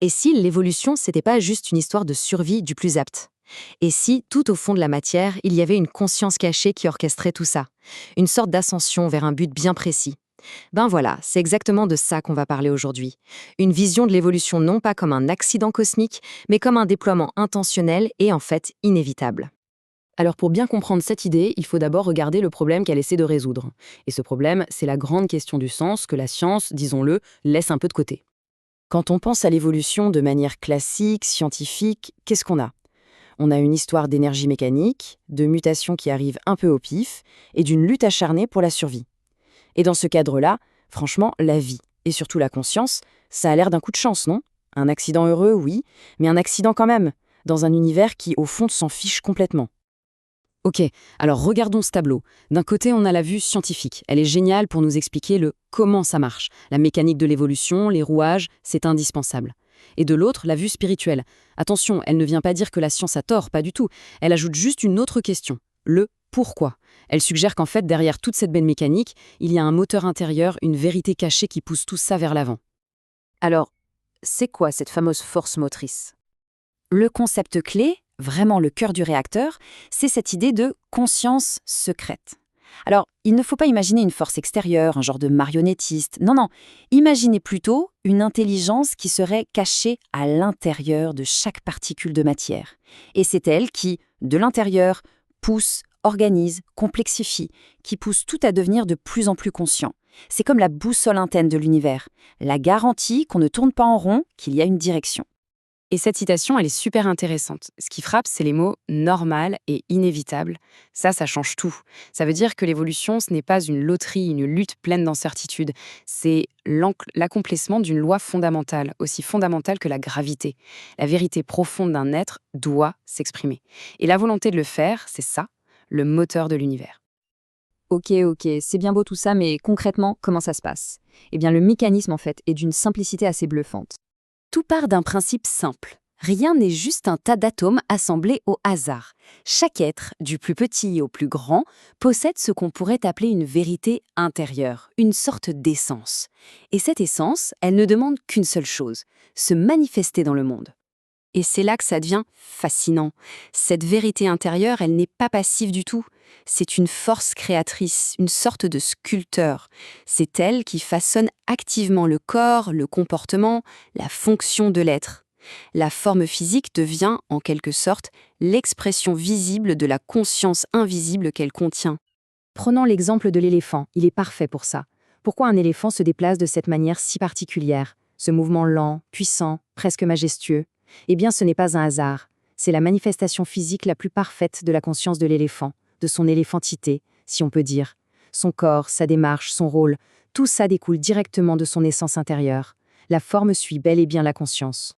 Et si l'évolution, c'était pas juste une histoire de survie du plus apte? Et si, tout au fond de la matière, il y avait une conscience cachée qui orchestrait tout ça? Une sorte d'ascension vers un but bien précis? Ben voilà, c'est exactement de ça qu'on va parler aujourd'hui. Une vision de l'évolution non pas comme un accident cosmique, mais comme un déploiement intentionnel et en fait inévitable. Alors pour bien comprendre cette idée, il faut d'abord regarder le problème qu'elle essaie de résoudre. Et ce problème, c'est la grande question du sens que la science, disons-le, laisse un peu de côté. Quand on pense à l'évolution de manière classique, scientifique, qu'est-ce qu'on a? On a une histoire d'énergie mécanique, de mutations qui arrivent un peu au pif, et d'une lutte acharnée pour la survie. Et dans ce cadre-là, franchement, la vie, et surtout la conscience, ça a l'air d'un coup de chance, non? Un accident heureux, oui, mais un accident quand même, dans un univers qui, au fond, s'en fiche complètement. Ok, alors regardons ce tableau. D'un côté, on a la vue scientifique. Elle est géniale pour nous expliquer le comment ça marche. La mécanique de l'évolution, les rouages, c'est indispensable. Et de l'autre, la vue spirituelle. Attention, elle ne vient pas dire que la science a tort, pas du tout. Elle ajoute juste une autre question, le pourquoi. Elle suggère qu'en fait, derrière toute cette belle mécanique, il y a un moteur intérieur, une vérité cachée qui pousse tout ça vers l'avant. Alors, c'est quoi cette fameuse force motrice? Le concept clé, vraiment le cœur du réacteur, c'est cette idée de conscience secrète. Alors, il ne faut pas imaginer une force extérieure, un genre de marionnettiste. Non, non. Imaginez plutôt une intelligence qui serait cachée à l'intérieur de chaque particule de matière. Et c'est elle qui, de l'intérieur, pousse, organise, complexifie, qui pousse tout à devenir de plus en plus conscient. C'est comme la boussole interne de l'univers, la garantie qu'on ne tourne pas en rond, qu'il y a une direction. Et cette citation, elle est super intéressante. Ce qui frappe, c'est les mots normal et inévitable. Ça change tout. Ça veut dire que l'évolution, ce n'est pas une loterie, une lutte pleine d'incertitudes. C'est l'accomplissement d'une loi fondamentale, aussi fondamentale que la gravité. La vérité profonde d'un être doit s'exprimer. Et la volonté de le faire, c'est ça, le moteur de l'univers. Ok, c'est bien beau tout ça, mais concrètement, comment ça se passe? Eh bien, le mécanisme, en fait, est d'une simplicité assez bluffante. Tout part d'un principe simple. Rien n'est juste un tas d'atomes assemblés au hasard. Chaque être, du plus petit au plus grand, possède ce qu'on pourrait appeler une vérité intérieure, une sorte d'essence. Et cette essence, elle ne demande qu'une seule chose, se manifester dans le monde. Et c'est là que ça devient fascinant. Cette vérité intérieure, elle n'est pas passive du tout. C'est une force créatrice, une sorte de sculpteur. C'est elle qui façonne activement le corps, le comportement, la fonction de l'être. La forme physique devient, en quelque sorte, l'expression visible de la conscience invisible qu'elle contient. Prenons l'exemple de l'éléphant, il est parfait pour ça. Pourquoi un éléphant se déplace de cette manière si particulière? Ce mouvement lent, puissant, presque majestueux? Eh bien, ce n'est pas un hasard. C'est la manifestation physique la plus parfaite de la conscience de l'éléphant, de son éléphantité, si on peut dire. Son corps, sa démarche, son rôle, tout ça découle directement de son essence intérieure. La forme suit bel et bien la conscience.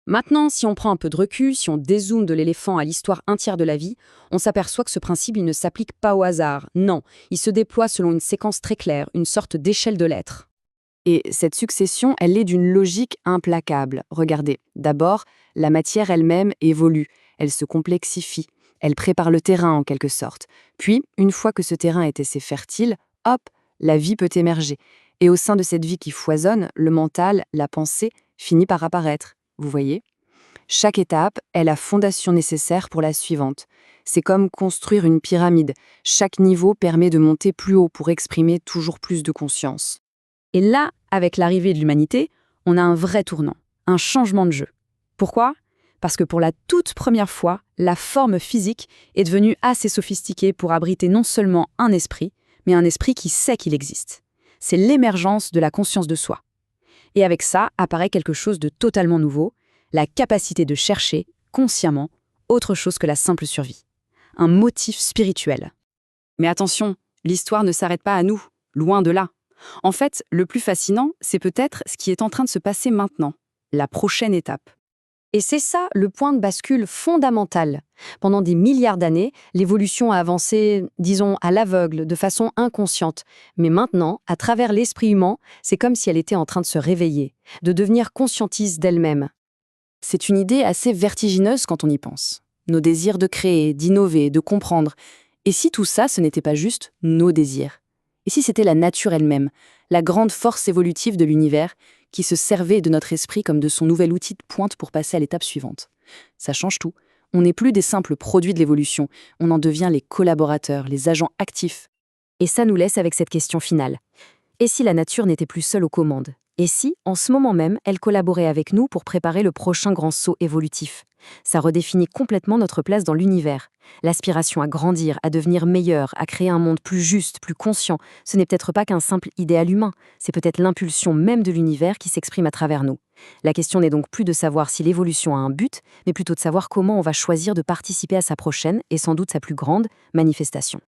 Maintenant, si on prend un peu de recul, si on dézoome de l'éléphant à l'histoire entière de la vie, on s'aperçoit que ce principe il ne s'applique pas au hasard. Non, il se déploie selon une séquence très claire, une sorte d'échelle de l'être. Et cette succession, elle est d'une logique implacable. Regardez, d'abord, la matière elle-même évolue, elle se complexifie, elle prépare le terrain en quelque sorte. Puis, une fois que ce terrain est assez fertile, hop, la vie peut émerger. Et au sein de cette vie qui foisonne, le mental, la pensée, finit par apparaître. Vous voyez? Chaque étape est la fondation nécessaire pour la suivante. C'est comme construire une pyramide. Chaque niveau permet de monter plus haut pour exprimer toujours plus de conscience. Et là, avec l'arrivée de l'humanité, on a un vrai tournant, un changement de jeu. Pourquoi? Parce que pour la toute première fois, la forme physique est devenue assez sophistiquée pour abriter non seulement un esprit, mais un esprit qui sait qu'il existe. C'est l'émergence de la conscience de soi. Et avec ça apparaît quelque chose de totalement nouveau, la capacité de chercher, consciemment, autre chose que la simple survie. Un motif spirituel. Mais attention, l'histoire ne s'arrête pas à nous, loin de là. En fait, le plus fascinant, c'est peut-être ce qui est en train de se passer maintenant, la prochaine étape. Et c'est ça le point de bascule fondamental. Pendant des milliards d'années, l'évolution a avancé, disons, à l'aveugle, de façon inconsciente. Mais maintenant, à travers l'esprit humain, c'est comme si elle était en train de se réveiller, de devenir conscientise d'elle-même. C'est une idée assez vertigineuse quand on y pense. Nos désirs de créer, d'innover, de comprendre. Et si tout ça, ce n'était pas juste nos désirs? Et si c'était la nature elle-même, la grande force évolutive de l'univers, qui se servait de notre esprit comme de son nouvel outil de pointe pour passer à l'étape suivante. Ça change tout. On n'est plus des simples produits de l'évolution, on en devient les collaborateurs, les agents actifs. Et ça nous laisse avec cette question finale. Et si la nature n'était plus seule aux commandes? Et si, en ce moment même, elle collaborait avec nous pour préparer le prochain grand saut évolutif? Ça redéfinit complètement notre place dans l'univers. L'aspiration à grandir, à devenir meilleur, à créer un monde plus juste, plus conscient, ce n'est peut-être pas qu'un simple idéal humain, c'est peut-être l'impulsion même de l'univers qui s'exprime à travers nous. La question n'est donc plus de savoir si l'évolution a un but, mais plutôt de savoir comment on va choisir de participer à sa prochaine et sans doute sa plus grande manifestation.